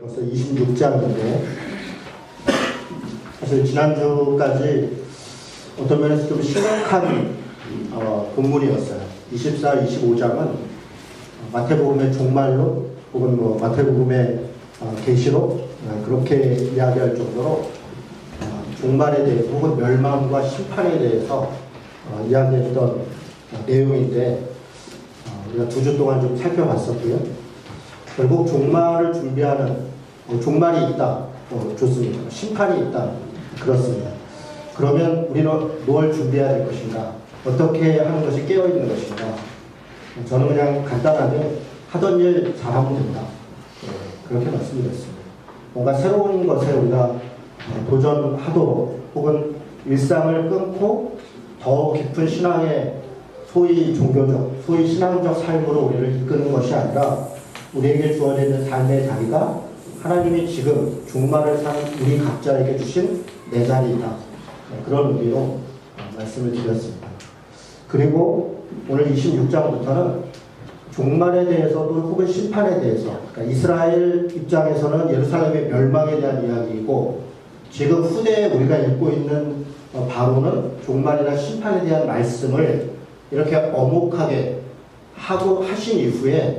벌써 26장인데 사실 지난주까지 어떤 면에서 좀 심각한 본문이었어요. 24, 25장은 마태복음의 종말론 혹은 마태복음의 계시록 그렇게 이야기할 정도로 종말에 대해서 혹은 멸망과 심판에 대해서 이야기했던 내용인데 우리가 2주 동안 좀 살펴봤었고요. 결국 종말을 준비하는 종말이 있다. 좋습니다. 심판이 있다. 그렇습니다. 그러면 우리는 뭘 준비해야 될 것인가? 어떻게 하는 것이 깨어있는 것인가? 저는 그냥 간단하게 하던 일 잘하면 된다. 그렇게 말씀드렸습니다. 뭔가 새로운 것에 우리가 도전하도록 혹은 일상을 끊고 더 깊은 신앙의 소위 종교적, 소위 신앙적 삶으로 우리를 이끄는 것이 아니라 우리에게 주어져 있는 삶의 자리가 하나님이 지금 종말을 산 우리 각자에게 주신 내 자리이다. 그런 의미로 말씀을 드렸습니다. 그리고 오늘 26장부터는 종말에 대해서도 혹은 심판에 대해서, 그러니까 이스라엘 입장에서는 예루살렘의 멸망에 대한 이야기이고 지금 후대에 우리가 읽고 있는 바로는 종말이나 심판에 대한 말씀을 이렇게 어목하게 하고 하신 이후에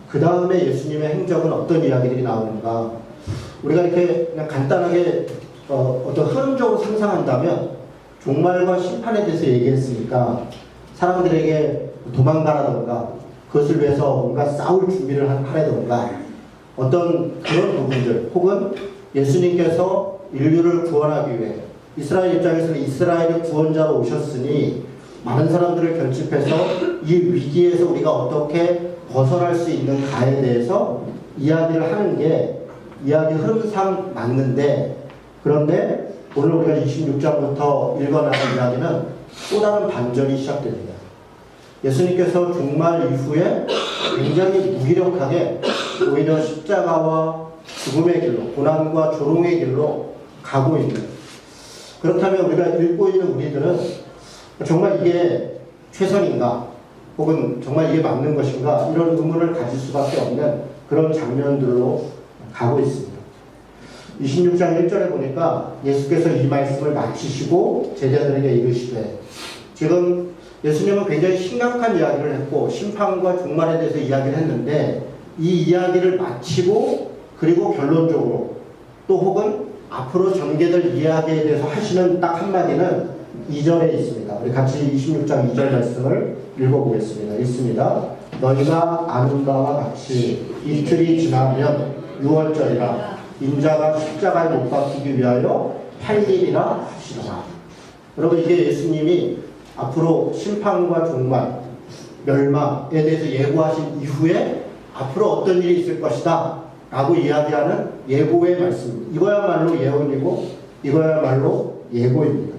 그 다음에 예수님의 행적은 어떤 이야기들이 나오는가. 우리가 이렇게 그냥 간단하게 어떤 흐름적으로 상상한다면 종말과 심판에 대해서 얘기했으니까 사람들에게 도망가라던가 그것을 위해서 뭔가 싸울 준비를 하라던가 어떤 그런 부분들 혹은 예수님께서 인류를 구원하기 위해 이스라엘 입장에서는 이스라엘의 구원자로 오셨으니 많은 사람들을 결집해서 이 위기에서 우리가 어떻게 벗어날 수 있는가에 대해서 이야기를 하는 게 이야기 흐름상 맞는데, 그런데 오늘 우리가 26장부터 읽어나간 이야기는 또 다른 반전이 시작됩니다. 예수님께서 종말 이후에 굉장히 무기력하게 오히려 십자가와 죽음의 길로, 고난과 조롱의 길로 가고 있는, 그렇다면 우리가 읽고 있는 우리들은 정말 이게 최선인가? 혹은 정말 이게 맞는 것인가? 이런 의문을 가질 수밖에 없는 그런 장면들로 가고 있습니다. 26장 1절에 보니까 예수께서 이 말씀을 마치시고 제자들에게 이르시되, 지금 예수님은 굉장히 심각한 이야기를 했고 심판과 종말에 대해서 이야기를 했는데 이 이야기를 마치고 그리고 결론적으로 또 혹은 앞으로 전개될 이야기에 대해서 하시는 딱 한마디는 2절에 있습니다. 우리 같이 26장 2절 말씀을 읽어보겠습니다. 읽습니다. 너희가 아는 바와 같이 이틀이 지나면 6월절이라 인자가 십자가에 못 박히기 위하여 팔리리라 하시더라. 여러분, 이게 예수님이 앞으로 심판과 종말, 멸망에 대해서 예고하신 이후에 앞으로 어떤 일이 있을 것이다 라고 이야기하는 예고의 말씀입니다. 이거야말로 예언이고 이거야말로 예고입니다.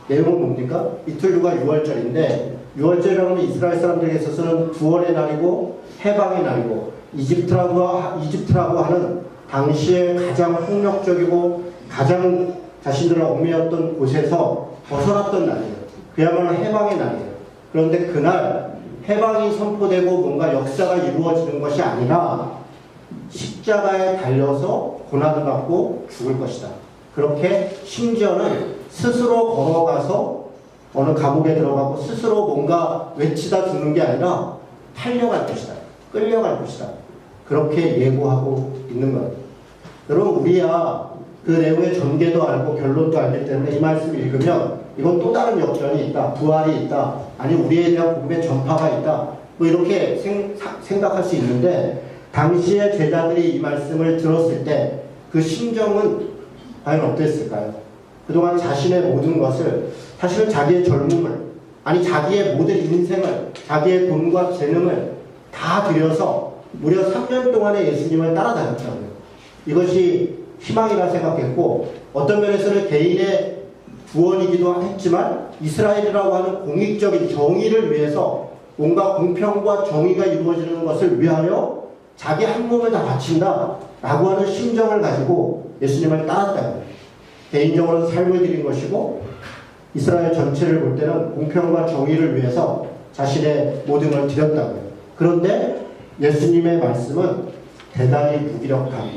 내용은 뭡니까? 이틀 후가 6월절인데 6월절이라는 이스라엘 사람들에게 있어서는 구원의 날이고 해방의 날이고 이집트라고 하는 당시에 가장 폭력적이고 가장 자신들을 얽매였던 곳에서 벗어났던 날이에요. 그야말로 해방의 날이에요. 그런데 그날 해방이 선포되고 뭔가 역사가 이루어지는 것이 아니라 십자가에 달려서 고난을 받고 죽을 것이다. 그렇게 심지어는 스스로 걸어가서 어느 감옥에 들어가고 스스로 뭔가 외치다 죽는 게 아니라 팔려갈 것이다. 끌려갈 것이다. 그렇게 예고하고 있는 거예요. 여러분, 우리야 그 내용의 전개도 알고 결론도 알기 때문에 이 말씀을 읽으면 이건 또 다른 역전이 있다. 부활이 있다. 아니 우리에 대한 복음의 전파가 있다. 뭐 이렇게 생각할 수 있는데 당시의 제자들이 이 말씀을 들었을 때 그 심정은 과연 어땠을까요? 그동안 자신의 모든 것을, 사실은 자기의 젊음을, 아니 자기의 모든 인생을, 자기의 돈과 재능을 다 들여서 무려 3년 동안의 예수님을 따라다녔다고요. 이것이 희망이라 생각했고 어떤 면에서는 개인의 구원이기도 했지만 이스라엘이라고 하는 공익적인 정의를 위해서 뭔가 공평과 정의가 이루어지는 것을 위하여 자기 한 몸을 다 바친다 라고 하는 심정을 가지고 예수님을 따랐다고요. 개인적으로는 삶을 드린 것이고 이스라엘 전체를 볼 때는 공평과 정의를 위해서 자신의 모든 걸 드렸다고요. 그런데 예수님의 말씀은 대단히 무기력한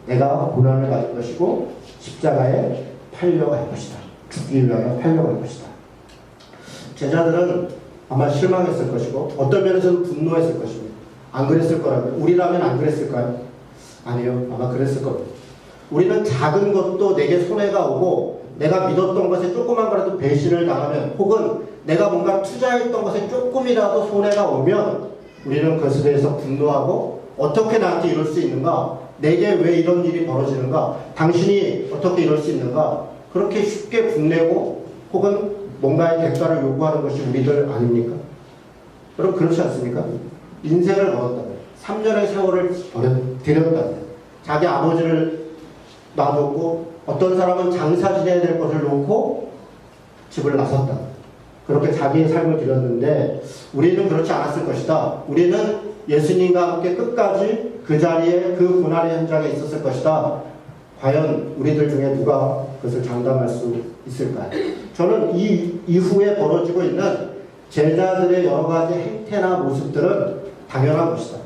내가 고난을 받을 것이고 십자가에 팔려갈 것이다. 죽기 위하여 팔려갈 것이다. 제자들은 아마 실망했을 것이고 어떤 면에서는 분노했을 것입니다. 안 그랬을 거라고요. 우리라면 안 그랬을까요? 아니요. 아마 그랬을 겁니다. 우리는 작은 것도 내게 손해가 오고 내가 믿었던 것에 조그만 거라도 배신을 당하면 혹은 내가 뭔가 투자했던 것에 조금이라도 손해가 오면 우리는 그것에 대해서 분노하고 어떻게 나한테 이럴 수 있는가? 내게 왜 이런 일이 벌어지는가? 당신이 어떻게 이럴 수 있는가? 그렇게 쉽게 분내고 혹은 뭔가의 대가를 요구하는 것이 우리들 아닙니까? 여러분 그렇지 않습니까? 인생을 걸었다면 3년의 세월을 들였다면 자기 아버지를 놔뒀고 어떤 사람은 장사 지내야 될 것을 놓고 집을 나섰다. 그렇게 자기의 삶을 들였는데 우리는 그렇지 않았을 것이다. 우리는 예수님과 함께 끝까지 그 자리에 그 고난의 현장에 있었을 것이다. 과연 우리들 중에 누가 그것을 장담할 수 있을까요? 저는 이 이후에 벌어지고 있는 제자들의 여러 가지 행태나 모습들은 당연한 것이다.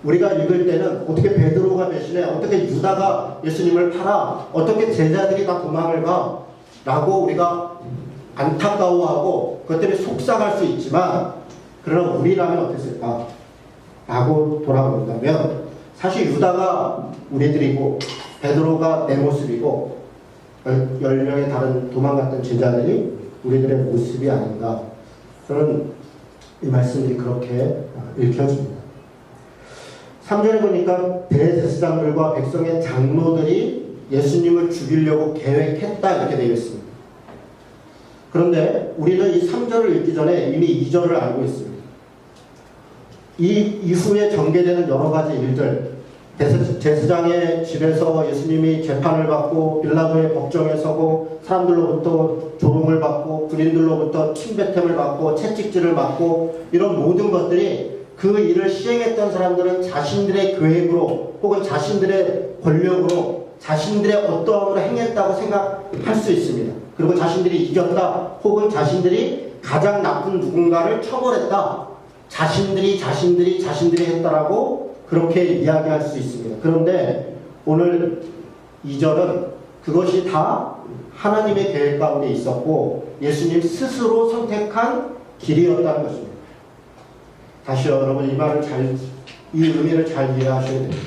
우리가 읽을 때는 어떻게 베드로가 배신해, 어떻게 유다가 예수님을 팔아, 어떻게 제자들이 다 도망을 가 라고 우리가 안타까워하고 그것 때문에 속상할 수 있지만 그러나 우리라면 어땠을까? 라고 돌아본다면 사실 유다가 우리들이고 베드로가 내 모습이고 10명의 다른 도망갔던 제자들이 우리들의 모습이 아닌가. 저는 이 말씀들이 그렇게 읽혀집니다. 3절에 보니까 대제사장들과 백성의 장로들이 예수님을 죽이려고 계획했다 이렇게 되어 있습니다. 그런데 우리는 이 3절을 읽기 전에 이미 2절을 알고 있습니다. 이 이후에 전개되는 여러 가지 일들, 제사장의 집에서 예수님이 재판을 받고 빌라도의 법정에 서고 사람들로부터 조롱을 받고 군인들로부터 침뱉음을 받고 채찍질을 받고 이런 모든 것들이 그 일을 시행했던 사람들은 자신들의 계획으로 혹은 자신들의 권력으로 자신들의 어떠함으로 행했다고 생각할 수 있습니다. 그리고 자신들이 이겼다 혹은 자신들이 가장 나쁜 누군가를 처벌했다. 자신들이 했다라고 그렇게 이야기할 수 있습니다. 그런데 오늘 2절은 그것이 다 하나님의 계획 가운데 있었고 예수님 스스로 선택한 길이었다는 것입니다. 다시 여러분 이 의미를 잘 이해하셔야 됩니다.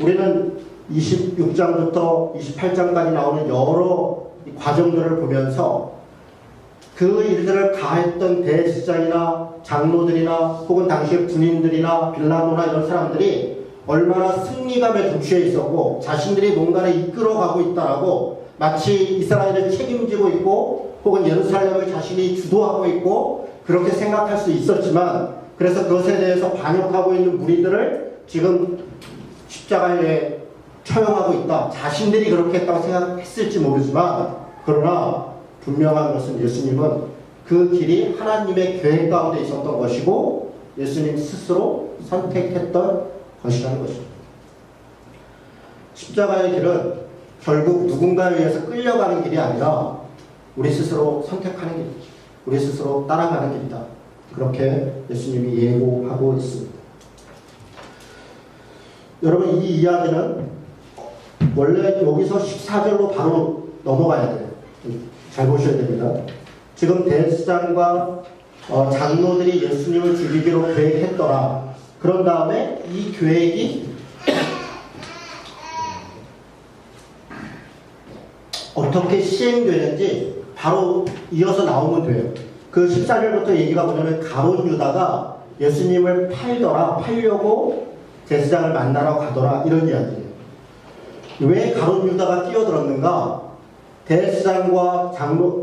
우리는 26장부터 28장까지 나오는 여러 과정들을 보면서 그 일들을 가했던 대제사장이나 장로들이나 혹은 당시의 군인들이나 빌라도나 이런 사람들이 얼마나 승리감에 동취해 있었고 자신들이 뭔가를 이끌어가고 있다라고 마치 이스라엘을 책임지고 있고 혹은 예루살렘을 자신이 주도하고 있고 그렇게 생각할 수 있었지만 그래서 그것에 대해서 반역하고 있는 무리들을 지금 십자가에 처형하고 있다. 자신들이 그렇게 했다고 생각했을지 모르지만 그러나 분명한 것은 예수님은 그 길이 하나님의 계획 가운데 있었던 것이고 예수님 스스로 선택했던 것이라는 것입니다. 십자가의 길은 결국 누군가에 의해서 끌려가는 길이 아니라 우리 스스로 선택하는 길, 우리 스스로 따라가는 길이다. 그렇게 예수님이 예고하고 있습니다. 여러분 이 이야기는 원래 여기서 14절로 바로 넘어가야 돼요. 잘 보셔야 됩니다. 지금 대제사장과 장로들이 예수님을 죽이기로 계획했더라. 그런 다음에 이 계획이 어떻게 시행되는지 바로 이어서 나오면 돼요. 그 14절부터 얘기가 뭐냐면 가룟 유다가 예수님을 팔려고 제사장을 만나러 가더라 이런 이야기예요. 왜 가룟 유다가 끼어들었는가? 대제사장과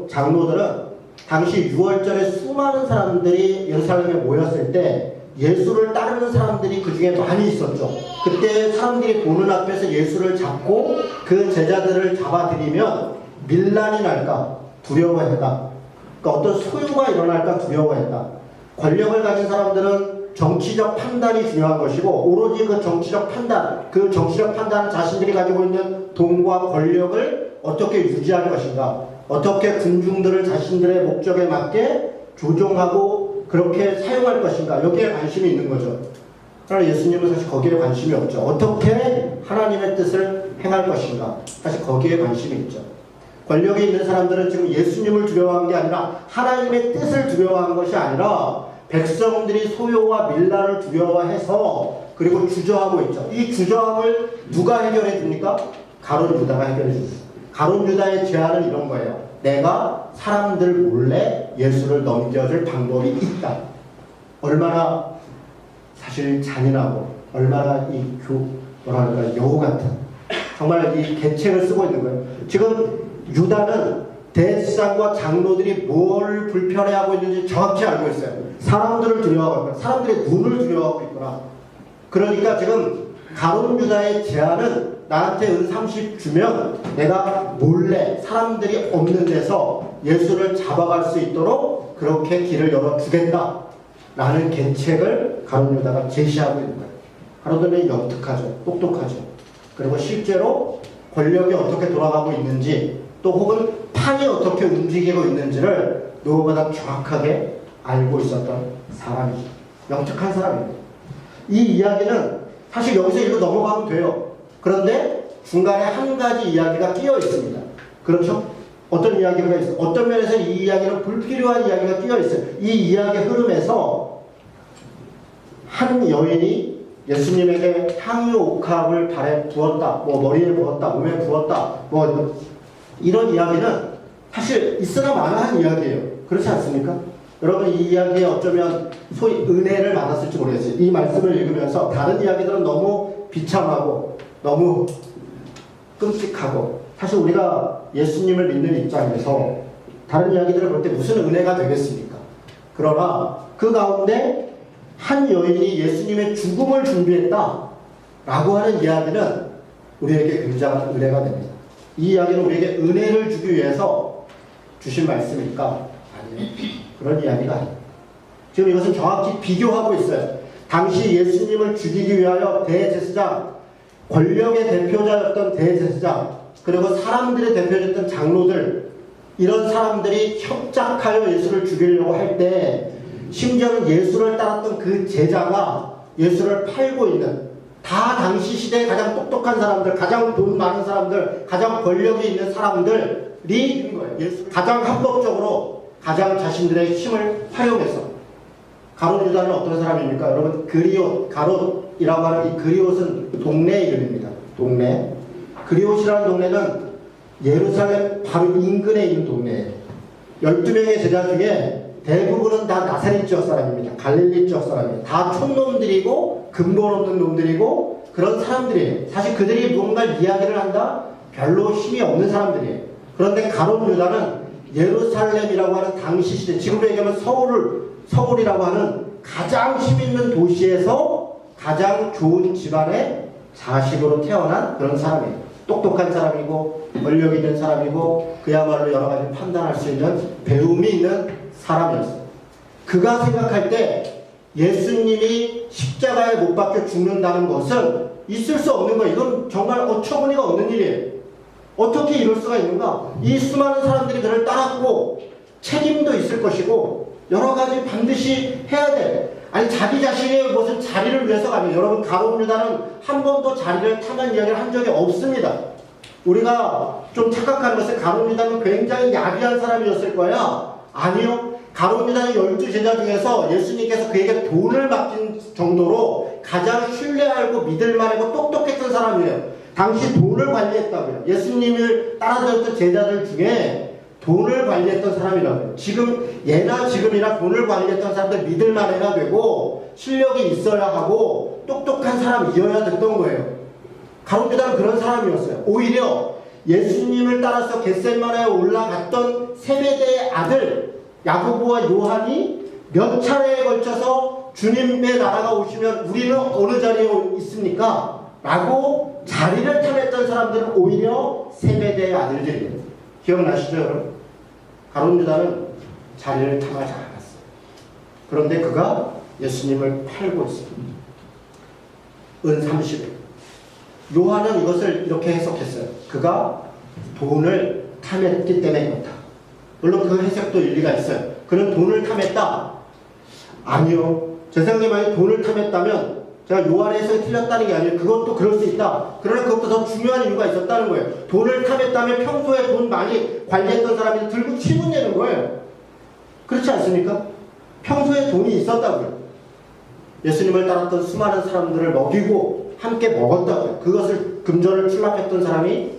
장로들은 당시 6월절에 수많은 사람들이 예루살렘에 모였을 때 예수를 따르는 사람들이 그 중에 많이 있었죠. 그때 사람들이 보는 앞에서 예수를 잡고 그 제자들을 잡아들이면 밀란이 날까 두려워했다. 그러니까 어떤 소요가 일어날까 두려워했다. 권력을 가진 사람들은 정치적 판단이 중요한 것이고 오로지 그 정치적 판단은 자신들이 가지고 있는 돈과 권력을 어떻게 유지할 것인가, 어떻게 군중들을 자신들의 목적에 맞게 조종하고 그렇게 사용할 것인가, 여기에 관심이 있는 거죠. 그러나 예수님은 사실 거기에 관심이 없죠. 어떻게 하나님의 뜻을 행할 것인가. 사실 거기에 관심이 있죠. 권력에 있는 사람들은 지금 예수님을 두려워한 게 아니라 하나님의 뜻을 두려워한 것이 아니라 백성들이 소요와 밀란을 두려워해서 그리고 주저하고 있죠. 이 주저함을 누가 해결해 줍니까? 가룟 유다가 해결해 줍니다. 가룟 유다의 제안은 이런 거예요. 내가 사람들 몰래 예수를 넘겨줄 방법이 있다. 얼마나 사실 잔인하고 얼마나 뭐랄까 여우 같은 정말 이 계책을 쓰고 있는 거예요. 지금 유다는 대제사장과 장로들이 뭘 불편해하고 있는지 정확히 알고 있어요. 사람들을 두려워하고 있구나. 사람들의 눈을 두려워하고 있구나. 그러니까 지금 가룟 유다의 제안은 나한테 은 30 주면 내가 몰래 사람들이 없는 데서 예수를 잡아갈 수 있도록 그렇게 길을 열어주겠다 라는 계책을 가룟 유다가 제시하고 있는 거예요. 가룟유다는 영특하죠. 똑똑하죠. 그리고 실제로 권력이 어떻게 돌아가고 있는지 또 혹은 판이 어떻게 움직이고 있는지를 누구보다 정확하게 알고 있었던 사람이죠. 영특한 사람입니다. 이 이야기는 사실 여기서 읽고 넘어가면 돼요. 그런데 중간에 한 가지 이야기가 끼어 있습니다. 그렇죠? 어떤 이야기가 있어요? 어떤 면에서 이 이야기는 불필요한 이야기가 끼어 있어요. 이 이야기의 흐름에서 한 여인이 예수님에게 향유 옥합을 발에 부었다, 머리에 부었다, 몸에 부었다, 이런 이야기는 사실 있으나 마나한 이야기예요. 그렇지 않습니까? 여러분 이 이야기에 어쩌면 소위 은혜를 받았을지 모르겠어요. 이 말씀을 읽으면서 다른 이야기들은 너무 비참하고 너무 끔찍하고 사실 우리가 예수님을 믿는 입장에서 다른 이야기들을 볼 때 무슨 은혜가 되겠습니까? 그러나 그 가운데 한 여인이 예수님의 죽음을 준비했다 라고 하는 이야기는 우리에게 굉장한 은혜가 됩니다. 이 이야기는 우리에게 은혜를 주기 위해서 주신 말씀일까? 아니요. 그런 이야기가 아니에요. 지금 이것은 정확히 비교하고 있어요. 당시 예수님을 죽이기 위하여 대제사장, 권력의 대표자였던 대제사장, 그리고 사람들의 대표자였던 장로들, 이런 사람들이 협작하여 예수를 죽이려고 할 때 심지어는 예수를 따랐던 그 제자가 예수를 팔고 있는 다 당시 시대에 가장 똑똑한 사람들, 가장 돈 많은 사람들, 가장 권력이 있는 사람들이 가장 합법적으로 가장 자신들의 힘을 활용해서 가롯 유다는 어떤 사람입니까? 여러분 그리옷, 가롯이라고 하는 이 그리옷은 동네 이름입니다. 동네. 그리옷이라는 동네는 예루살렘 바로 인근에 있는 동네예요. 12명의 제자 중에 대부분은 다 나사렛 지역 사람입니다. 갈릴리 지역 사람이에요. 다 촌놈들이고 근본 없는 놈들이고 그런 사람들이에요. 사실 그들이 뭔가 이야기를 한다? 별로 힘이 없는 사람들이에요. 그런데 가롯 유다는 예루살렘이라고 하는 당시 시대, 지금으로 얘기하면 서울이라고 하는 가장 힘있는 도시에서 가장 좋은 집안의 자식으로 태어난 그런 사람이에요. 똑똑한 사람이고 권력 있는 사람이고 그야말로 여러 가지 판단할 수 있는 배움이 있는 사람이었어요. 그가 생각할 때 예수님이 십자가에 못 박혀 죽는다는 것은 있을 수 없는 거예요. 이건 정말 어처구니가 없는 일이에요. 어떻게 이럴 수가 있는가? 이 수많은 사람들이 그를 따랐고 책임도 있을 것이고 여러 가지 반드시 해야 돼. 아니 자기 자신의 무슨 자리를 위해서가 아니에요. 여러분 가룟 유다는 한 번도 자리를 탐한 이야기를 한 적이 없습니다. 우리가 좀 착각하는 것은 가룟 유다는 굉장히 야비한 사람이었을 거야. 아니요. 가룟 유다는 12제자 중에서 예수님께서 그에게 돈을 맡긴 정도로 가장 신뢰하고 믿을만하고 똑똑했던 사람이에요. 당시 돈을 관리했다고요. 예수님을 따라다녔던 제자들 중에 돈을 관리했던 사람이라고요. 지금 예나 지금이나 돈을 관리했던 사람들 믿을만해야 되고 실력이 있어야 하고 똑똑한 사람이어야 됐던 거예요. 가룟 유다는 그런 사람이었어요. 오히려 예수님을 따라서 겟세마네에 올라갔던 세베대의 아들 야고보와 요한이 몇 차례에 걸쳐서 주님의 나라가 오시면 우리는 어느 자리에 있습니까? 라고 자리를 탐했던 사람들은 오히려 세베대의 아들들이에요. 기억나시죠 여러분? 가룟 유다는 자리를 탐하지 않았어요. 그런데 그가 예수님을 팔고 있습니다. 은 30에. 요한은 이것을 이렇게 해석했어요. 그가 돈을 탐했기 때문에 그렇다. 물론 그 해석도 일리가 있어요. 그는 돈을 탐했다? 아니요. 제 생각에 만약 돈을 탐했다면 제가 요한에서 틀렸다는 게 아니에요. 그것도 그럴 수 있다. 그러나 그것도 더 중요한 이유가 있었다는 거예요. 돈을 탐했다면 평소에 돈 많이 관리했던 사람이 들고 치문 내는 거예요. 그렇지 않습니까? 평소에 돈이 있었다고요. 예수님을 따랐던 수많은 사람들을 먹이고 함께 먹었다고요. 그것을 금전을 출납했던 사람이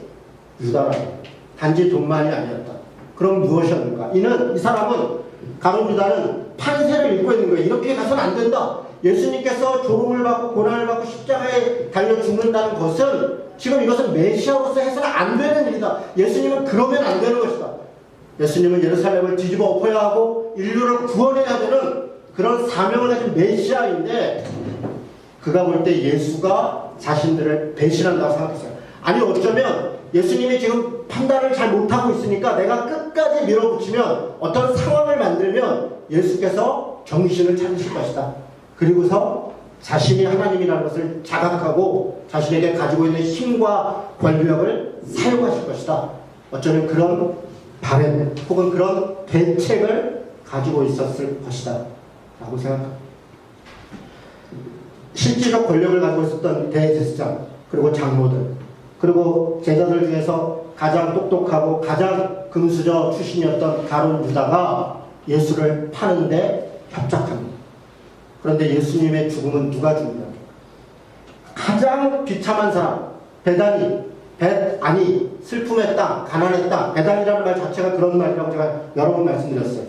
유다라고. 단지 돈만이 아니었다. 그럼 무엇이었는가? 이 사람은 가룟 유다는 판세를 읽고 있는 거예요. 이렇게 가서는 안 된다. 예수님께서 조롱을 받고 고난을 받고 십자가에 달려 죽는다는 것은 지금 이것은 메시아로서 해서는 안 되는 일이다. 예수님은 그러면 안 되는 것이다. 예수님은 예루살렘을 뒤집어 엎어야 하고 인류를 구원해야 되는 그런 사명을 가진 메시아인데 그가 볼 때 예수가 자신들을 배신한다고 생각했어요. 아니 어쩌면 예수님이 지금 판단을 잘 못하고 있으니까 내가 끝까지 밀어붙이면 어떤 상황을 만들면 예수께서 정신을 차리실 것이다. 그리고서 자신이 하나님이라는 것을 자각하고 자신에게 가지고 있는 힘과 권력을 사용하실 것이다. 어쩌면 그런 바램 혹은 그런 대책을 가지고 있었을 것이다 라고 생각합니다. 실질적 권력을 가지고 있었던 대제사장 그리고 장로들 그리고 제자들 중에서 가장 똑똑하고 가장 금수저 출신이었던 가룟 유다가 예수를 파는데 협작합니다. 그런데 예수님의 죽음은 누가 죽느냐? 가장 비참한 사람, 베다니, 슬픔의 땅, 가난의 땅. 베다니라는 말 자체가 그런 말이라고 제가 여러 번 말씀드렸어요.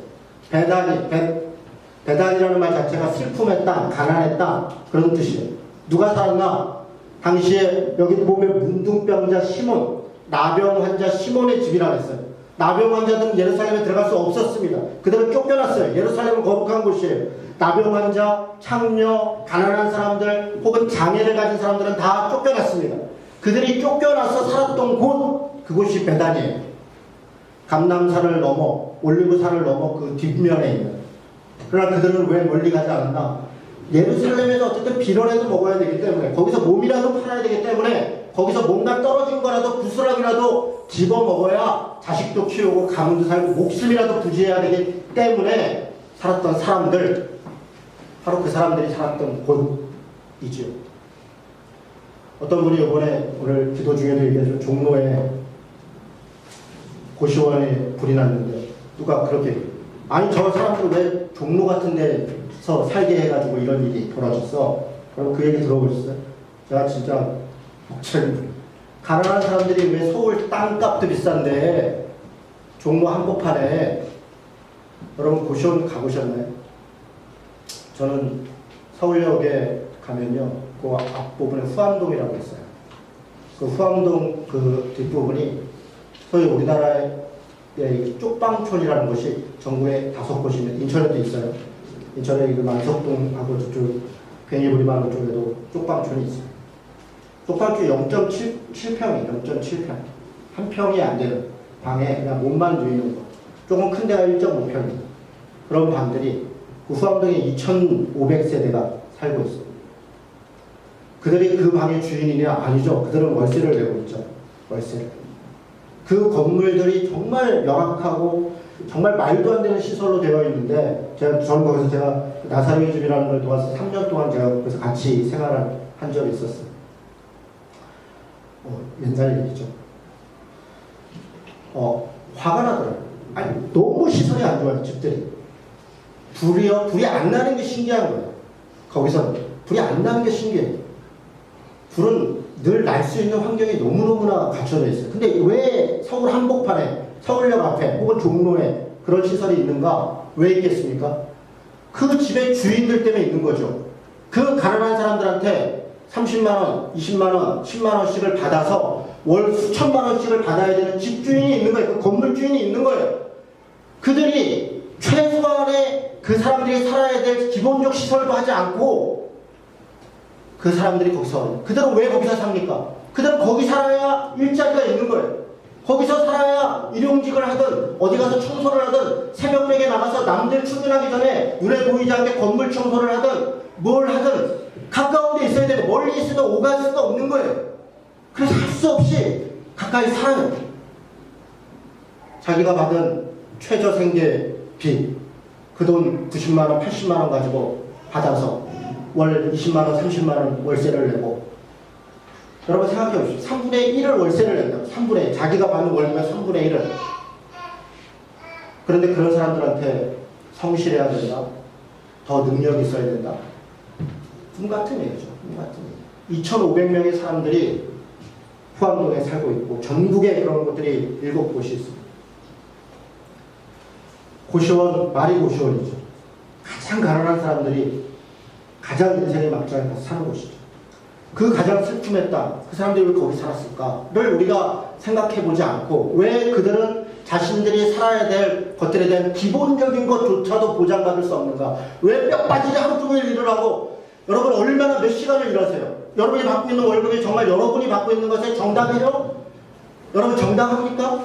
베다니라는 말 자체가 슬픔의 땅, 가난의 땅 그런 뜻이에요. 누가 살았나? 당시에 여기 보면 문둥병자 시몬, 나병 환자 시몬의 집이라고 했어요. 나병 환자들은 예루살렘에 들어갈 수 없었습니다. 그들은 쫓겨났어요. 예루살렘은 거룩한 곳이에요. 나병 환자, 창녀, 가난한 사람들 혹은 장애를 가진 사람들은 다 쫓겨났습니다. 그들이 쫓겨나서 살았던 곳, 그곳이 베다니에요. 감람산을 넘어 올리브산을 넘어 그 뒷면에 있는. 그러나 그들은 왜 멀리 가지 않았나? 예루살렘에서 어쨌든 비료라도 먹어야 되기 때문에 거기서 몸이라도 팔아야 되기 때문에 거기서 뭔가 떨어진 거라도 부스럭이라도 집어 먹어야 자식도 키우고 가문도 살고 목숨이라도 부지해야 되기 때문에 살았던 사람들, 바로 그 사람들이 살았던 곳이지요. 어떤 분이 이번에 오늘 기도 중에도 얘기해준 종로에 고시원에 불이 났는데 누가 그렇게 아니 저 사람들 왜 종로 같은 데서 살게 해가지고 이런 일이 벌어졌어? 그럼 그 얘기 들어보셨어요? 제가 진짜 가난한 사람들이 왜 서울 땅값도 비싼데 종로 한복판에 여러분 고시원 가보셨나요? 저는 서울역에 가면요 그 앞부분에 후암동이라고 있어요. 그 후암동 그 뒷부분이 소위 우리나라의 쪽방촌이라는 곳이 전국에 5곳이 있는 인천에도 있어요. 인천에 그 만석동하고 저쪽 괜히부리마을 쪽에도 쪽방촌이 있어요. 쪽방촌이 0.7평이에요. 0.7평. 한 평이 안 되는 방에 그냥 몸만 누이는 거. 조금 큰 데가 1.5평이에요. 그런 방들이 그 후암동에 2,500세대가 살고 있어요. 그들이 그 방의 주인이냐? 아니죠. 그들은 월세를 내고 있죠. 월세를. 그 건물들이 정말 열악하고 정말 말도 안 되는 시설로 되어 있는데 저는 거기서 제가 나사로의 집이라는 걸 도와서 3년 동안 제가 거기서 같이 생활한 적이 있었어요. 옛날 얘기죠. 화가 나더라고요. 아니 너무 시설이 안 좋아요. 집들이. 불이 안 나는 게 신기한 거예요. 거기서 불이 안 나는 게 신기해요. 불은 늘 날 수 있는 환경이 너무너무나 갖춰져 있어요. 근데 왜 서울 한복판에, 서울역 앞에, 혹은 종로에 그런 시설이 있는가? 왜 있겠습니까? 그 집의 주인들 때문에 있는 거죠. 그 가난한 사람들한테 30만원, 20만원, 10만원씩을 받아서 월 수천만원씩을 받아야 되는 집주인이 있는 거예요. 그 건물주인이 있는 거예요. 그들이 최소한의 그 사람들이 살아야 될 기본적 시설도 하지 않고 그 사람들이 거기서 그들은 왜 거기서 삽니까? 그들은 거기 살아야 일자리가 있는 거예요. 거기서 살아야 일용직을 하든 어디 가서 청소를 하든 새벽녘에 나가서 남들 출근하기 전에 눈에 보이지 않게 건물 청소를 하든 뭘 하든 가까운 데 있어야 되고 멀리 있어도 오갈 수가 없는 거예요. 그래서 할 수 없이 가까이 살아요. 자기가 받은 최저 생계 빚 그 돈 90만원 80만원 가지고 받아서 월 20만 원, 30만 원 월세를 내고, 여러분 생각해 보십시오. 3분의 1을 월세를 낸다. 3분의 1. 자기가 받는 월급의 3분의 1을. 그런데 그런 사람들한테 성실해야 된다. 더 능력이 있어야 된다. 꿈 같은 얘기죠. 꿈 같은 얘기. 2,500명의 사람들이 후암동에 살고 있고 전국에 그런 곳들이 7곳이 있습니다. 고시원, 말이 고시원이죠. 가장 가난한 사람들이 가장 인생의 막장에 가서 사는 곳이죠. 그 가장 슬픔했다. 그 사람들이 왜 거기 살았을까를 우리가 생각해보지 않고 왜 그들은 자신들이 살아야 될 것들에 대한 기본적인 것조차도 보장받을 수 없는가? 왜 뼈 빠지게 하루 종일 일을 하고 여러분 얼마나 몇 시간을 일하세요? 여러분이 받고 있는 월급이 정말 여러분이 받고 있는 것에 정당해요? 여러분 정당합니까?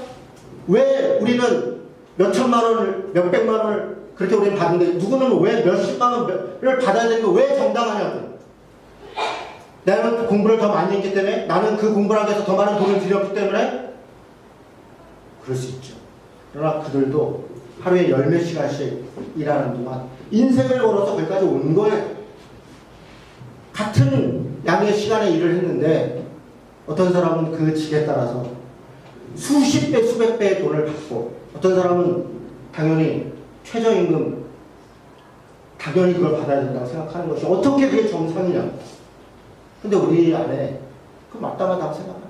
왜 우리는 몇 천만 원을, 몇 백만 원을 그렇게 우리는 받는데 누구는 왜 몇십만 원을 받아야 되는 게 왜 정당하냐고. 나는 공부를 더 많이 했기 때문에 나는 그 공부를 하기 위해서 더 많은 돈을 들였기 때문에 그럴 수 있죠. 그러나 그들도 하루에 10몇 시간씩 일하는 동안 인생을 걸어서 거기까지 온 거예요. 같은 양의 시간에 일을 했는데 어떤 사람은 그 직에 따라서 수십 배, 수백 배의 돈을 받고 어떤 사람은 당연히 최저임금 당연히 그걸 받아야 된다고 생각하는 것이 어떻게 그게 정상이냐. 근데 우리 안에 그 마땅하다고 생각합니다.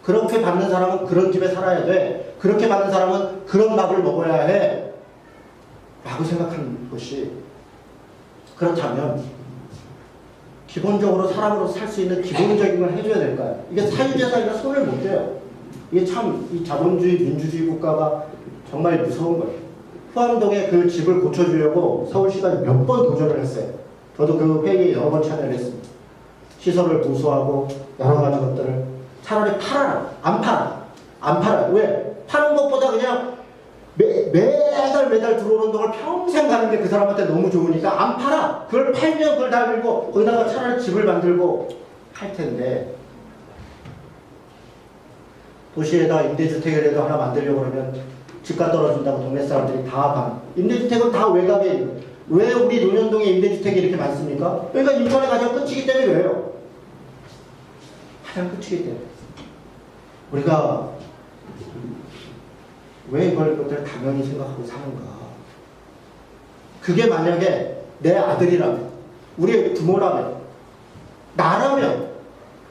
그렇게 받는 사람은 그런 집에 살아야 돼. 그렇게 받는 사람은 그런 밥을 먹어야 해. 라고 생각하는 것이 그렇다면 기본적으로 사람으로 살 수 있는 기본적인 걸 해줘야 될까요? 이게 사유재산이라 손을 못 대요. 이게 참 이 자본주의 민주주의 국가가 정말 무서운 거예요. 후암동에 그 집을 고쳐주려고 서울시가 몇 번 도전을 했어요. 저도 그 회의에 여러 번 참여를 했습니다. 시설을 보수하고 여러 가지 것들을 차라리 팔아라. 안 팔아. 안 팔아. 왜? 파는 것보다 그냥 매달 들어오는 돈을 평생 가는 게 그 사람한테 너무 좋으니까 안 팔아. 그걸 팔면 그걸 다 들고 거기다가 차라리 집을 만들고 할 텐데 도시에다 임대주택이라도 하나 만들려고 그러면 집가 떨어진다고 동네 사람들이 다 반. 임대주택은 다 외곽에 있는 거예요. 왜 우리 논현동에 임대주택이 이렇게 많습니까? 그러니까 인천의 가장 끝이기 때문에 왜요? 가장 끝이기 때문에. 우리가 왜 이걸 것들을 당연히 생각하고 사는가? 그게 만약에 내 아들이라면, 우리 부모라면, 나라면,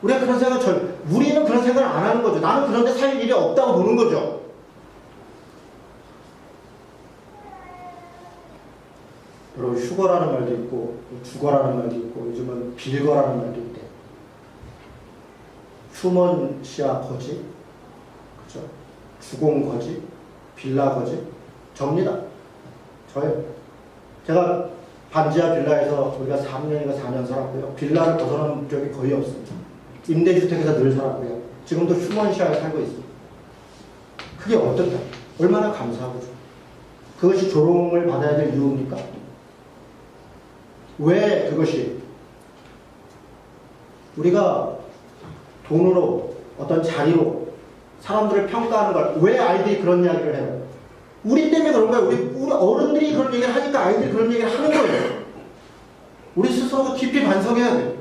우리가 그런 생각을 우리는 그런 생각을 안 하는 거죠. 나는 그런데 살 일이 없다고 보는 거죠. 여러분 휴거라는 말도 있고 주거라는 말도 있고 요즘은 빌거라는 말도 있대. 휴먼시아 거지, 그렇죠? 주공 거지, 빌라 거지, 접니다. 저예요. 제가 반지하 빌라에서 우리가 3년인가 4년 살았고요. 빌라를 벗어난 적이 거의 없습니다. 임대주택에서 늘 살았고요. 지금도 휴먼시아에 살고 있습니다. 그게 어떻다? 얼마나 감사하고 좋아. 그것이 조롱을 받아야 될 이유입니까? 왜 그것이 우리가 돈으로 어떤 자리로 사람들을 평가하는 걸 왜 아이들이 그런 이야기를 해요? 우리 때문에 그런 거예요. 우리 어른들이 그런 얘기를 하니까 아이들이 그런 얘기를 하는 거예요. 우리 스스로가 깊이 반성해야 돼요.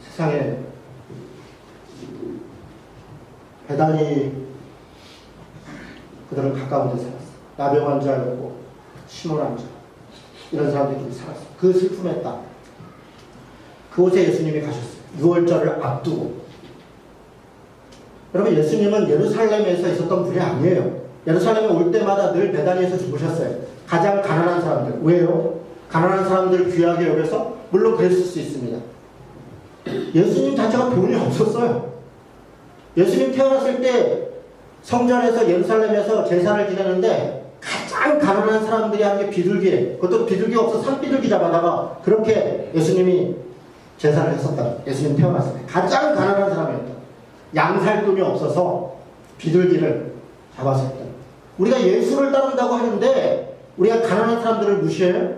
세상에 배단이 그들은 가까운 데 살았어. 나병 환자였고 심혈 환자 이런 사람들이 살았어. 그 슬픔의 땅 그곳에 예수님이 가셨어요. 6월절을 앞두고. 여러분 예수님은 예루살렘에서 있었던 분이 아니에요. 예루살렘에 올 때마다 늘 베다니에서 주무셨어요. 가장 가난한 사람들. 왜요? 가난한 사람들을 귀하게 여겨서? 물론 그랬을 수 있습니다. 예수님 자체가 돈이 없었어요. 예수님 태어났을 때 성전에서 예루살렘에서 제사를 지내는데 가장 가난한 사람들이 하는 게 비둘기예요. 그것도 비둘기가 없어 산비둘기 잡아다가 그렇게 예수님이 제사를 했었다. 예수님 태어났을 때 가장 가난한 사람이었다. 양 살 돈이 없어서 비둘기를 잡아서 했다. 우리가 예수를 따른다고 하는데 우리가 가난한 사람들을 무시해요?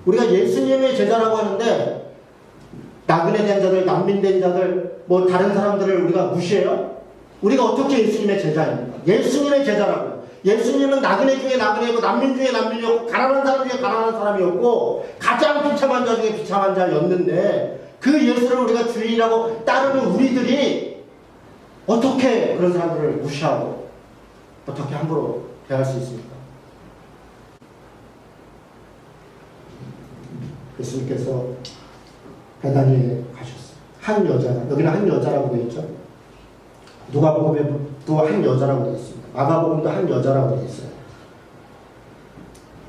우리가 예수님의 제자라고 하는데 나그네 된 자들, 난민 된 자들, 다른 사람들을 우리가 무시해요? 우리가 어떻게 예수님의 제자입니까? 예수님의 제자라고요. 예수님은 나그네 중에 나그네고 난민 중에 난민이었고 가난한 사람 중에 가난한 사람이었고 가장 비참한 자 중에 비참한 자였는데 그 예수를 우리가 주인이라고 따르는 우리들이 어떻게 그런 사람들을 무시하고 어떻게 함부로 대할 수 있습니까? 예수님께서 베다니에 가셨어요. 한 여자가, 여기는 한 여자라고 되어 있죠. 누가복음에도 한 여자라고 되어 있습니다. 마가복음도 한 여자라고 되어 있어요.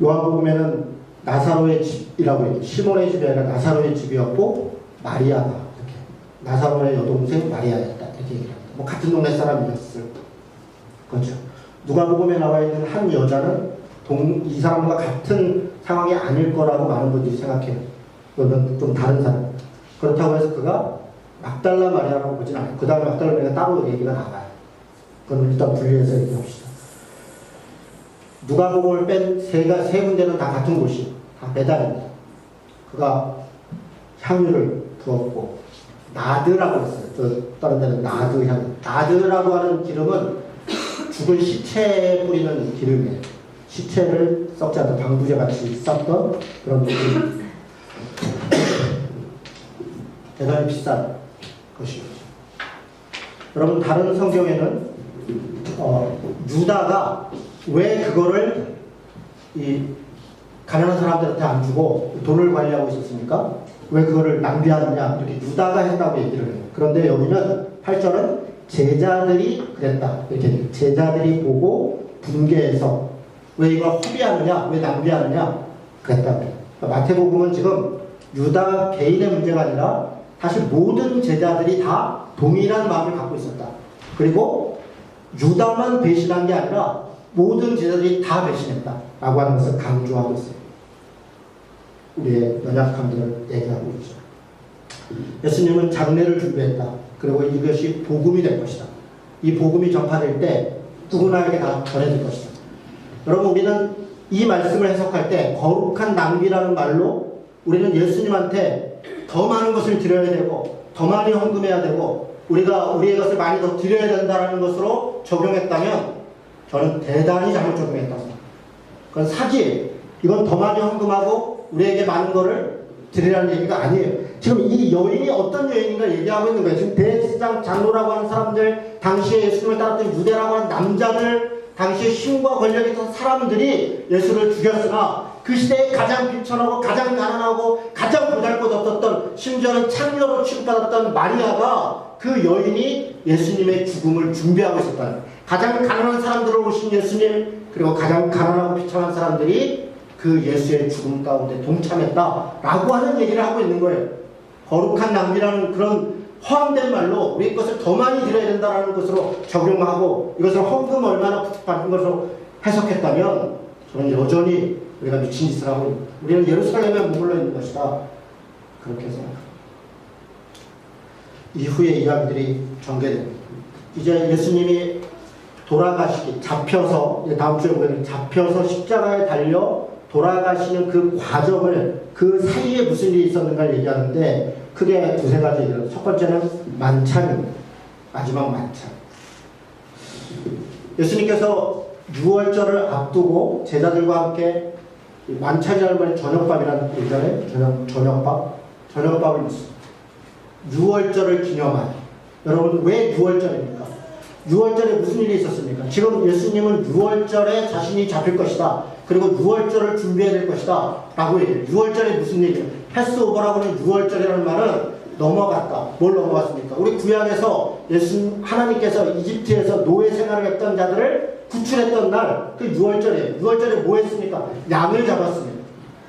요한복음에는 나사로의 집이라고 해요. 시몬의 집이 아니라 나사로의 집이었고 마리아가 이렇게 나사로의 여동생 마리아였다 이렇게 얘기합니다. 뭐 같은 동네 사람이었을 거죠. 누가복음에 나와 있는 한 여자는 이 사람과 같은 상황이 아닐 거라고 많은 분들이 생각해요. 그러면 좀 다른 사람. 그렇다고 해서 그가 막달라 마리아라고 보진 않아요. 그 다음에 막달라 마리아가 따로 얘기가 나와요. 그건 일단 분리해서 얘기합시다. 누가복음을 뺀 세 군데는 다 같은 곳이 다 베다니입니다. 그가 향유를 부었고 나드라고 했어요. 다른 데는 나드 향유. 나드라고 하는 기름은 죽은 시체에 뿌리는 기름이에요. 시체를 썩지 않던 방부제 같이 쌌던 그런 기름. 대단히 비싼 것이죠. 여러분 다른 성경에는 유다가 왜 그거를 이 가난한 사람들한테 안 주고 돈을 관리하고 있었습니까? 왜 그거를 낭비하느냐 이렇게 유다가 했다고 얘기를 해요. 그런데 여기는 8절은 제자들이 그랬다 이렇게 제자들이 보고 분개해서 왜 이걸 허비하느냐 왜 낭비하느냐 그랬다고 해요. 마태복음은 지금 유다 개인의 문제가 아니라 사실 모든 제자들이 다 동일한 마음을 갖고 있었다. 그리고 유다만 배신한 게 아니라 모든 제자들이 다 배신했다 라고 하는 것을 강조하고 있어요. 우리의 연약함들을 얘기하고 있죠. 예수님은 장례를 준비했다. 그리고 이것이 복음이 될 것이다. 이 복음이 전파될 때 누구나에게 다 전해질 것이다. 여러분 우리는 이 말씀을 해석할 때 거룩한 낭비라는 말로 우리는 예수님한테 더 많은 것을 드려야 되고 더 많이 헌금해야 되고 우리가 우리의 것을 많이 더 드려야 된다는 것으로 적용했다면 저는 대단히 잘못 적용했다고 생각합니다. 그건 사기예요. 이건 더 많이 헌금하고 우리에게 많은 거를 드리라는 얘기가 아니에요. 지금 이 여인이 어떤 여인인가 얘기하고 있는 거예요. 지금 대제사장 장로라고 하는 사람들, 당시에 예수님을 따랐던 유대라고 하는 남자들, 당시에 힘과 권력이 있던 사람들이 예수를 죽였으나 그 시대에 가장 비천하고 가장 가난하고 가장 보잘것없었던 심지어는 창녀로 취급받았던 마리아가 그 여인이 예수님의 죽음을 준비하고 있었다는 거예요. 가장 가난한 사람들을 오신 예수님 그리고 가장 가난하고 비천한 사람들이 그 예수의 죽음 가운데 동참했다라고 하는 얘기를 하고 있는 거예요. 거룩한 낭비라는 그런 허황된 말로 우리 것을 더 많이 드려야 된다는 것으로 적용하고 이것을 헌금 얼마나 받는 것으로 해석했다면 저는 여전히 우리가 미친 짓을 하고 우리는 예루살렘에 머물러 있는 것이다. 그렇게 생각합니다. 이후의 이야기들이 전개됩니다. 이제 예수님이 돌아가시기 잡혀서 다음 주에 보면 잡혀서 십자가에 달려 돌아가시는 그 과정을 그 사이에 무슨 일이 있었는가를 얘기하는데 크게 두세 가지 얘기를 첫 번째는 만찬입니다. 마지막 만찬. 예수님께서 6월절을 앞두고 제자들과 함께 만찬이라는 말이 저녁밥이라는 얘기잖아요. 저녁밥을 있습니다. 6월절을 기념하는. 여러분 왜 6월절입니까? 6월절에 무슨 일이 있었습니까? 지금 예수님은 6월절에 자신이 잡힐 것이다. 그리고 6월절을 준비해야 될 것이다. 라고 얘기해요. 6월절에 무슨 일이에요? 패스오버라고 하는 6월절이라는 말은 넘어갔다. 뭘 넘어갔습니까? 우리 구약에서 하나님께서 이집트에서 노예 생활을 했던 자들을 구출했던 날, 그 6월절이에요. 6월절에 뭐 했습니까? 양을 잡았습니다.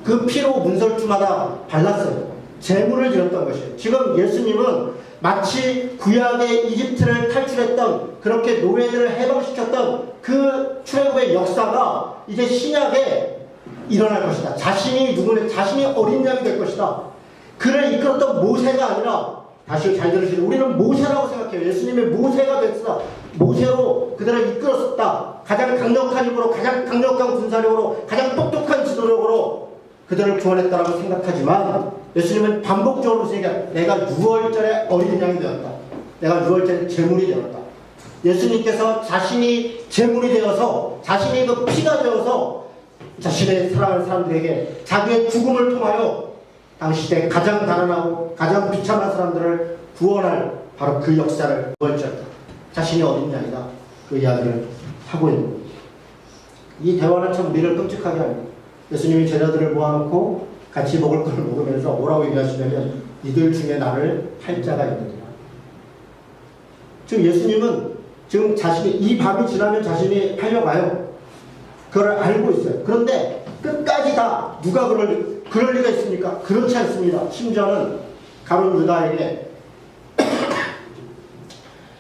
그 피로 문설주마다 발랐어요. 제물을 드렸던 것이에요. 지금 예수님은 마치 구약의 이집트를 탈출했던 그렇게 노예들을 해방시켰던 그 출애굽의 역사가 이제 신약에 일어날 것이다. 자신이 어린 양이 될 것이다. 그를 이끌었던 모세가 아니라 다시 잘 들으시죠. 우리는 모세라고 생각해요. 예수님의 모세가 됐다. 모세로 그들을 이끌었었다. 가장 강력한 힘으로, 가장 강력한 군사력으로, 가장 똑똑한 지도력으로 그들을 구원했다라고 생각하지만 예수님은 반복적으로 얘기해요. 내가 6월절에 어린 양이 되었다. 내가 6월절에 제물이 되었다. 예수님께서 자신이 제물이 되어서 자신이 그 피가 되어서 자신의 사랑하는 사람들에게 자기의 죽음을 통하여 당시 때 가장 가난하고 가장 비참한 사람들을 구원할 바로 그 역사를 보여주었다. 자신이 어린 양이다. 그 이야기를 하고 있는 겁니다. 이 대화는 참 우리를 끔찍하게 합니다. 예수님이 제자들을 모아놓고 같이 먹을 걸 먹으면서 뭐라고 얘기하시냐면 이들 중에 나를 팔 자가 있느니라. 지금 예수님은 지금 자신이 이 밤이 지나면 자신이 팔려가요. 그걸 알고 있어요. 그런데 끝까지 다 누가 그럴 리가 있습니까? 그렇지 않습니다. 심지어는 가룟 유다에게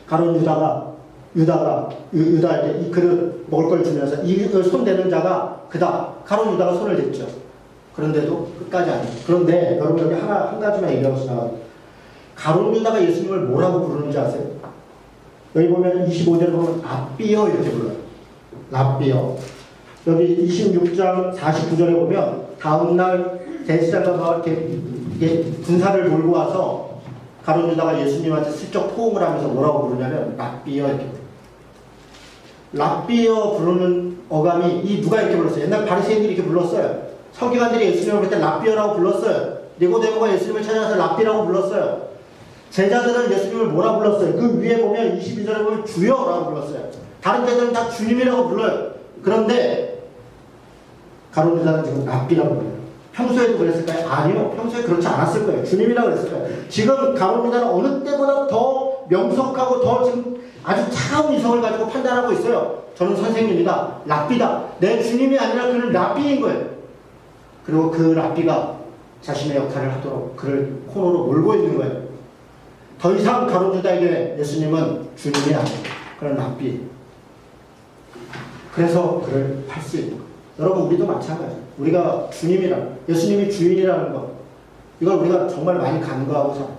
가룟 유다에게 이 그릇 먹을 걸 주면서 이걸 손대는 자가 그다. 가룟 유다가 손을 댔죠. 그런데도 끝까지 안 해요. 그런데 여러분 여기 한 가지만 얘기하고 지나가요. 가룟 유다가 예수님을 뭐라고 부르는지 아세요? 여기 보면 25절에 보면 랍비여 이렇게 불러요. 랍비여. 여기 26장 49절에 보면 다음날 대제사장과 이렇게 군사를 몰고 와서 가룟 유다가 예수님한테 슬쩍 포옹을 하면서 뭐라고 부르냐면 랍비여 이렇게. 랍비여 부르는 어감이 이 누가 이렇게 불렀어요? 옛날 바리새인들이 이렇게 불렀어요. 서기관들이 예수님을 그때 랍비여라고 불렀어요. 니고데모가 예수님을 찾아서 랍비라고 불렀어요. 제자들은 예수님을 뭐라 불렀어요? 그 위에 보면 22절에 보면 주여라고 불렀어요. 다른 제자들은 다 주님이라고 불러요. 그런데 가룟 유다는 지금 랍비라고 불러요. 평소에도 그랬을까요? 아니요. 평소에 그렇지 않았을 거예요. 주님이라고 그랬을 거예요. 지금 가룟 유다는 어느 때보다 더 명석하고 더 지금 아주 차가운 이성을 가지고 판단하고 있어요. 저는 선생님이다. 랍비다. 내 주님이 아니라 그는 랍비인 거예요. 그리고 그 랍비가 자신의 역할을 하도록 그를 코너로 몰고 있는 거예요. 더 이상 가룟 유다에게 예수님은 주님이 아니에요. 그런 랍비. 그래서 그를 팔 수 있는 거예요. 여러분 우리도 마찬가지예요. 우리가 예수님이 주인이라는 것 이걸 우리가 정말 많이 간과하고 살아요.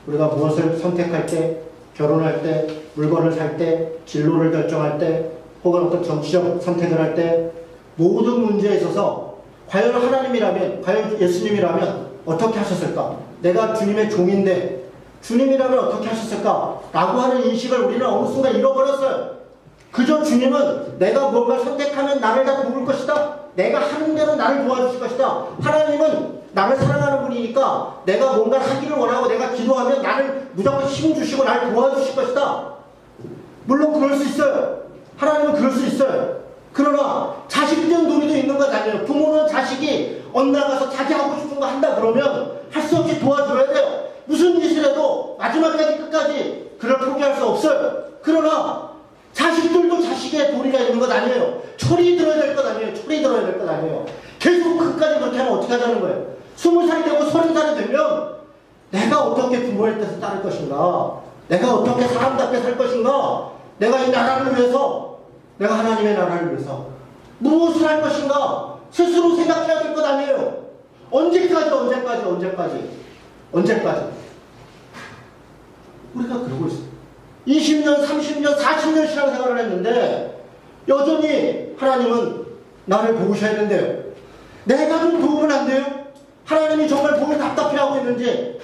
우리가 무엇을 선택할 때, 결혼할 때, 물건을 살 때, 진로를 결정할 때, 혹은 어떤 정치적 선택을 할 때 모든 문제에 있어서 과연 하나님이라면, 과연 예수님이라면 어떻게 하셨을까? 내가 주님의 종인데 주님이라면 어떻게 하셨을까? 라고 하는 인식을 우리는 어느 순간 잃어버렸어요. 그저 주님은 내가 뭔가 선택하면 나를 다 도울 것이다. 내가 하는 대로 나를 도와주실 것이다. 하나님은 나를 사랑하는 분이니까 내가 뭔가를 하기를 원하고 내가 기도하면 나를 무조건 힘 주시고 나를 도와주실 것이다. 물론 그럴 수 있어요. 하나님은 그럴 수 있어요. 그러나 자식된 도리도 있는 것 아니에요. 부모는 자식이 엇나가서 자기 하고 싶은 거 한다 그러면 할 수 없이 도와줘야 돼요. 무슨 짓을 해도 마지막까지 끝까지 그를 포기할 수 없어요. 그러나 자식들도 자식의 도리가 있는 것 아니에요. 철이 들어야 될 것 아니에요. 철이 들어야 될 것 아니에요. 계속 끝까지 그렇게 하면 어떻게 하자는 거예요? 20살이 되고 30살이 되면 내가 어떻게 부모의 뜻을 따를 것인가? 내가 어떻게 사람답게 살 것인가? 내가 이 나라를 위해서, 내가 하나님의 나라를 위해서 무엇을 할 것인가? 스스로 생각해야 될 것 아니에요. 언제까지 우리가 그러고 있어요. 20년, 30년, 40년 신앙생활을 했는데 여전히 하나님은 나를 도우셔야 된대요. 내가 좀 도우면 안 돼요? 하나님이 정말 보면 답답해하고 있는지,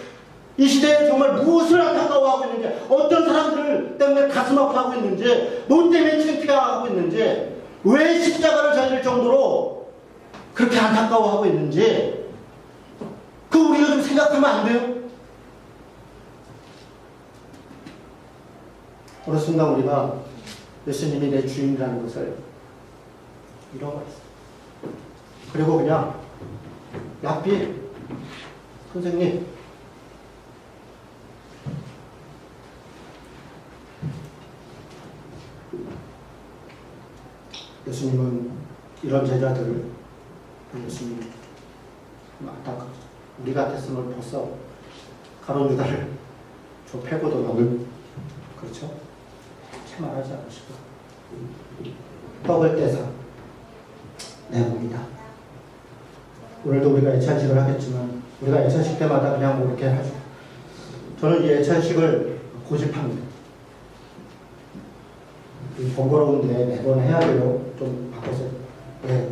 이 시대에 정말 무엇을 안타까워하고 있는지, 어떤 사람들 때문에 가슴 아파하고 있는지, 뭐 때문에 창피하고 있는지, 왜 십자가를 져야 정도로 그렇게 안타까워하고 있는지, 그거 우리가 좀 생각하면 안 돼요? 어느 순간 우리가 예수님이 내 주인이라는 것을 잃어버렸어요. 그리고 그냥 랍비 선생님 예수님은 이런 제자들을 예수님 안타깝죠. 우리 같았으면 벌써 가룟 유다를 저 패고도 넘을 그렇죠? 말하지 않으시고 떡을 떼서 내 몸이다. 오늘도 우리가 예찬식을 하겠지만 우리가 예찬식 때마다 그냥 뭐 이렇게 하죠. 저는 이 예찬식을 고집합니다. 번거로운데 매번 해야 돼요. 좀 바꿔서. 네.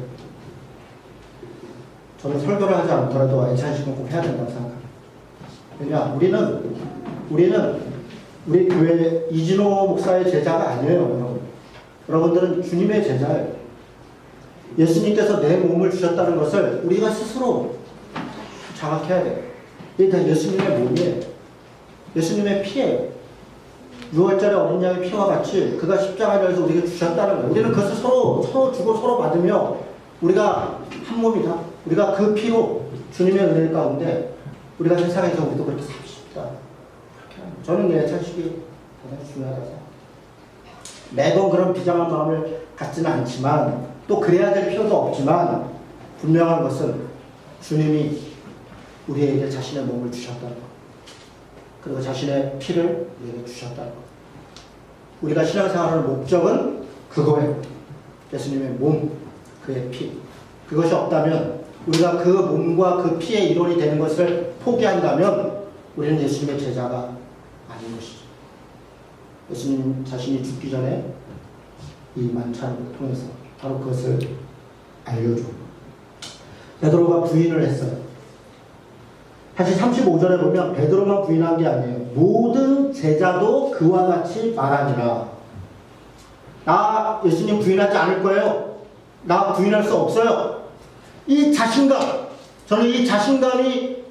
저는 설교를 하지 않더라도 예찬식은 꼭 해야 된다고 생각합니다. 왜냐 우리는 우리 교회 이진호 목사의 제자가 아니에요, 여러분. 여러분들은 주님의 제자예요. 예수님께서 내 몸을 주셨다는 것을 우리가 스스로 자각해야 돼요. 이게 다 예수님의 몸이에요. 예수님의 피예요. 6월절에 어린 양의 피와 같이 그가 십자가에서 우리에게 주셨다는 거예요. 우리는 그것을 서로 주고 서로 받으며 우리가 한 몸이다. 우리가 그 피로 주님의 은혜 가운데 우리가 세상에서 우리도 그렇게 삽시다. 저는 내 자식이 대단히 중요하다고 생각합니다. 매번 그런 비장한 마음을 갖지는 않지만 또 그래야 될 필요도 없지만 분명한 것은 주님이 우리에게 자신의 몸을 주셨다는 것, 그리고 자신의 피를 우리에게 주셨다는 것. 우리가 신앙생활하는 목적은 그거예요. 예수님의 몸, 그의 피. 그것이 없다면 우리가 그 몸과 그 피의 일원이 되는 것을 포기한다면 우리는 예수님의 제자가 아닌 것이죠. 예수님 자신이 죽기 전에 이 만찬을 통해서 바로 그것을 알려줘. 베드로가 부인을 했어요. 다시 35절에 보면 베드로만 부인한 게 아니에요. 모든 제자도 그와 같이 말하니라. 나 예수님 부인하지 않을 거예요. 나 부인할 수 없어요. 이 자신감, 저는 이 자신감이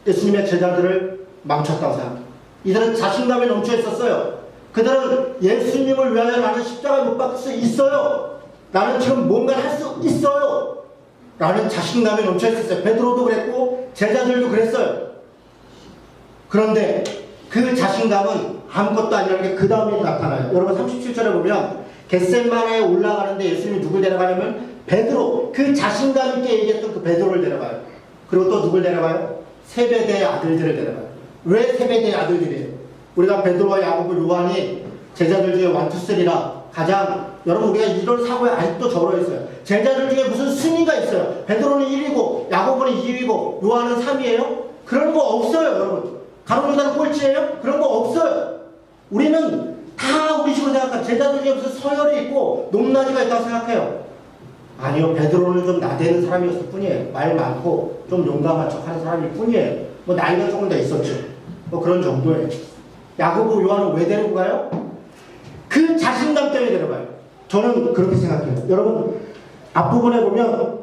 예수님의 제자들을 망쳤다고 생각합니다. 이들은 자신감에 넘쳐 있었어요. 그들은 예수님을 위하여 나는 십자가에 못 박힐 수 있어요. 나는 지금 뭔가를 할 수 있어요. 라는 자신감에 넘쳐 있었어요. 베드로도 그랬고 제자들도 그랬어요. 그런데 그 자신감은 아무것도 아니라는 게 그 다음에 나타나요. 여러분 37절에 보면 겟세마네에 올라가는데 예수님이 누굴 데려가냐면 베드로, 그 자신감 있게 얘기했던 그 베드로를 데려가요. 그리고 또 누굴 데려가요? 세베대의 아들들을 데려가요. 왜 세베대의 아들들이에요? 우리가 베드로와 야고보, 요한이 제자들 중에 1, 2, 3라 가장, 여러분 우리가 이런 사고에 아직도 절어 있어요. 제자들 중에 무슨 순위가 있어요. 베드로는 1위고 야고보는 2위고 요한은 3위예요? 그런 거 없어요, 여러분. 가룟유다는 꼴찌예요? 그런 거 없어요. 우리는 다 우리 식으로 생각해요. 제자들 중에 무슨 서열이 있고 높낮이가 있다고 생각해요. 아니요, 베드로는 좀 나대는 사람이었을 뿐이에요. 말 많고 좀 용감한 척하는 사람일 뿐이에요. 뭐 나이가 조금 더 있었죠. 뭐 그런 정도예요. 야고보, 요한은 왜 데리고 가요? 그 자신감 때문에 데려가요. 저는 그렇게 생각해요. 여러분 앞부분에 보면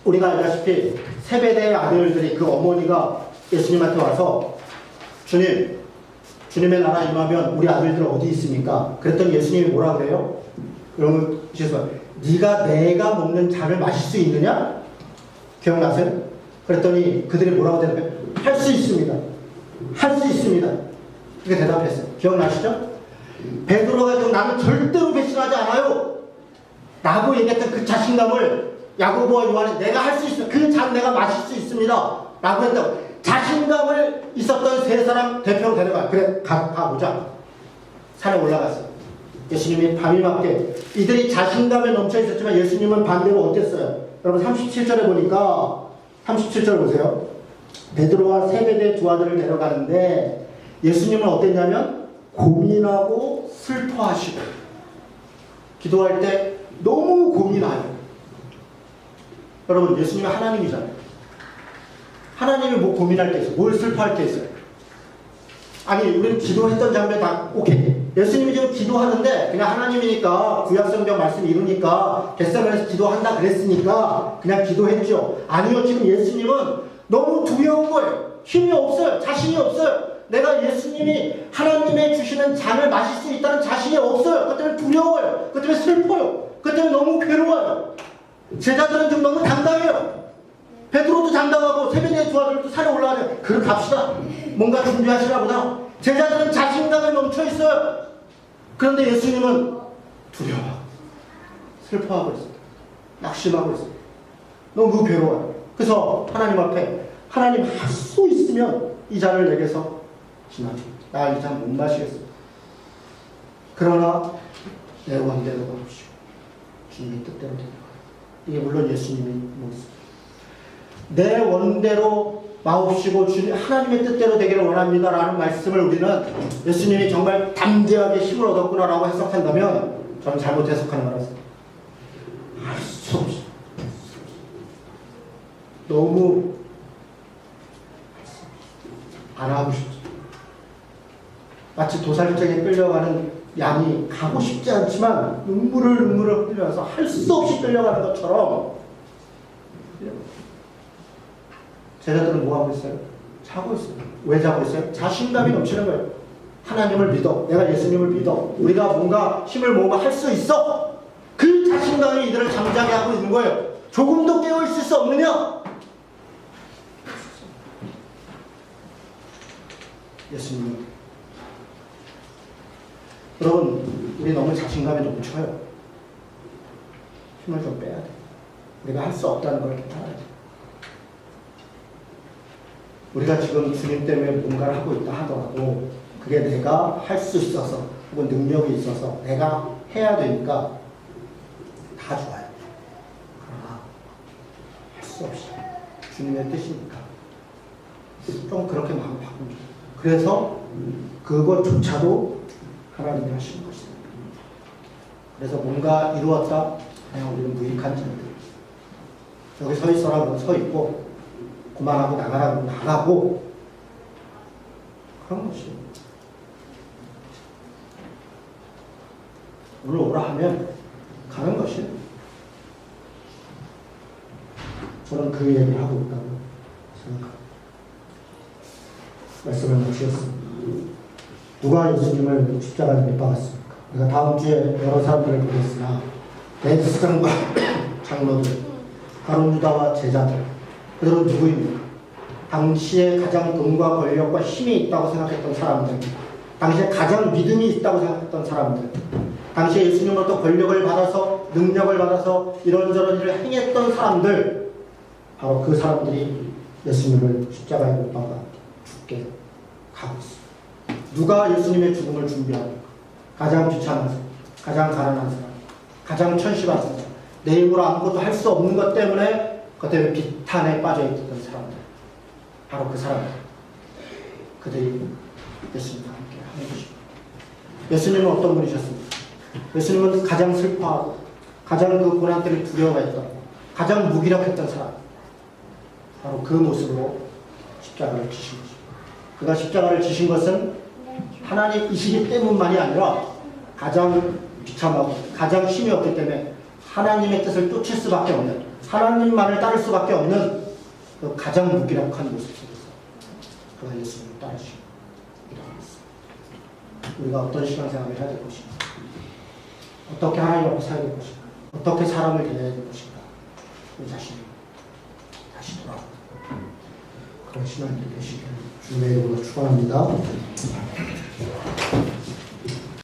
우리가 알다시피 세베대의 아들들이, 그 어머니가 예수님한테 와서 주님, 주님의 나라 임하면 우리 아들들 어디 있습니까? 그랬더니 예수님이 뭐라 그래요? 여러분 주셔서 네가 내가 먹는 잔을 마실 수 있느냐? 기억나세요? 그랬더니 그들이 뭐라고 대답해요? 할 수 있습니다. 할 수 있습니다. 그렇게 대답했어요. 기억나시죠? 베드로가 지금 나는 절대로 배신하지 않아요 라고 얘기했던 그 자신감을 야고보와 요한은 내가 할 수 있어, 그 잔 내가 마실 수 있습니다 라고 했다고. 자신감을 있었던 세 사람 대표로 데려가요. 그래, 가보자. 산에 올라갔어요. 예수님이 밤이 맞게, 이들이 자신감에 넘쳐 있었지만 예수님은 반대로 어땠어요? 여러분 37절에 보니까, 37절 보세요. 베드로와 세베대 두 아들을 데려가는데 예수님은 어땠냐면 고민하고 슬퍼하시고, 기도할 때 너무 고민하요. 여러분 예수님은 하나님이잖아요. 하나님이 뭐 고민할 게 있어요? 뭘 슬퍼할 게 있어요? 아니 우리는 기도했던 장면 다 오케이. 예수님이 지금 기도하는데 그냥 하나님이니까 구약성경 말씀 이루니까 겟세마네에서 기도한다 그랬으니까 그냥 기도했죠. 아니요, 지금 예수님은 너무 두려운 거예요. 힘이 없어요. 자신이 없어요. 내가 예수님이 하나님의 주시는 잔을 마실 수 있다는 자신이 없어요. 그것 때문에 두려워요. 그것 때문에 슬퍼요. 그것 때문에 너무 괴로워요. 제자들은 좀 너무 당당해요. 베드로도 당당하고 세베대의 두 아들도 산에 올라가면 그럼 갑시다. 뭔가 준비하시나 보다. 제자들은 자신감에 넘쳐 있어요. 그런데 예수님은 두려워하고 슬퍼하고 있어요. 낙심하고 있어요. 너무 괴로워요. 그래서 하나님 앞에, 하나님 할 수 있으면 이 잔을 내게서 지나쳐. 나 이 잔 못 마시겠어. 그러나 내 원대로 가옵시고 주님의 뜻대로 되는 거예요. 이게 물론 예수님이 모습. 내 원대로 마옵시고 주님 하나님의 뜻대로 되기를 원합니다라는 말씀을 우리는 예수님이 정말 담대하게 힘을 얻었구나라고 해석한다면 저는 잘못 해석하는 거라서 할 수 없어. 너무 안 하고 싶죠. 마치 도살장에 끌려가는 양이 가고 싶지 않지만 눈물을 흘려서 할 수 없이 끌려가는 것처럼 제자들은 뭐 하고 있어요? 자고 있어요. 왜 자고 있어요? 자신감이 넘치는 거예요. 하나님을 믿어. 내가 예수님을 믿어. 우리가 뭔가 힘을 모으면 할 수 있어. 그 자신감이 이들을 잠자게 하고 있는 거예요. 조금 더 깨어있을 수 없느냐? 예수님. 여러분, 우리 너무 자신감이 넘쳐요. 힘을 좀 빼야 돼. 우리가 할 수 없다는 걸 깨달아야 돼. 우리가 지금 주님 때문에 뭔가를 하고 있다 하더라도 그게 내가 할 수 있어서 혹은 능력이 있어서 내가 해야 되니까 다 좋아요. 그러나 할 수 없이 주님의 뜻이니까 좀 그렇게 마음 바꿉니다. 그래서 그것조차도 하나님이 하시는 것입니다. 그래서 뭔가 이루었다? 그냥 우리는 무익한 자들. 여기 서 있어라, 서 있고 그만하고 나가라고 나가고 그런 것이 오늘 오라 하면 가는 것이 저는 그 얘기를 하고 있다고 생각합니다. 말씀을 마치겠습니다. 누가 예수님을 십자가에 못 박았습니까? 우리가 다음 주에 여러 사람들을 보겠으나 대제사장과 장로들, 가룟 유다와 제자들, 그들은 누구입니까? 당시에 가장 돈과 권력과 힘이 있다고 생각했던 사람들, 당시에 가장 믿음이 있다고 생각했던 사람들, 당시에 예수님으로부터 권력을 받아서 능력을 받아서 이런저런 일을 행했던 사람들, 바로 그 사람들이 예수님을 십자가에 못 박아 죽게 가고 있습니다. 누가 예수님의 죽음을 준비합니까? 가장 귀찮은 사람, 가장 가난한 사람, 가장 천시받은 사람, 내 힘으로 아무것도 할 수 없는 것 때문에 그 때문에 비탄에 빠져있던 사람들, 바로 그 사람들, 그들이 예수님과 함께 하는 것입니다. 예수님은 어떤 분이셨습니까? 예수님은 가장 슬퍼하고 가장 그 고난 때를 두려워했던, 가장 무기력했던 사람, 바로 그 모습으로 십자가를 지신 것입니다. 그가 십자가를 지신 것은 하나님이시기 때문만이 아니라 가장 비참하고 가장 힘이 없기 때문에 하나님의 뜻을 쫓을 수밖에 없는, 하나님만을 따를 수밖에 없는 그 가장 무기력한 모습 속에서 그가 예수님을 따르시고 일어났습니다. 우리가 어떤 신앙생활을 해야 될 것인가, 어떻게 하나님 앞에 살아야 될 것인가, 어떻게 사람을 대해야 될 것인가, 우리 자신이 다시 돌아옵니다. 그런 신앙이 되시기를 주님의 이름으로 축원합니다.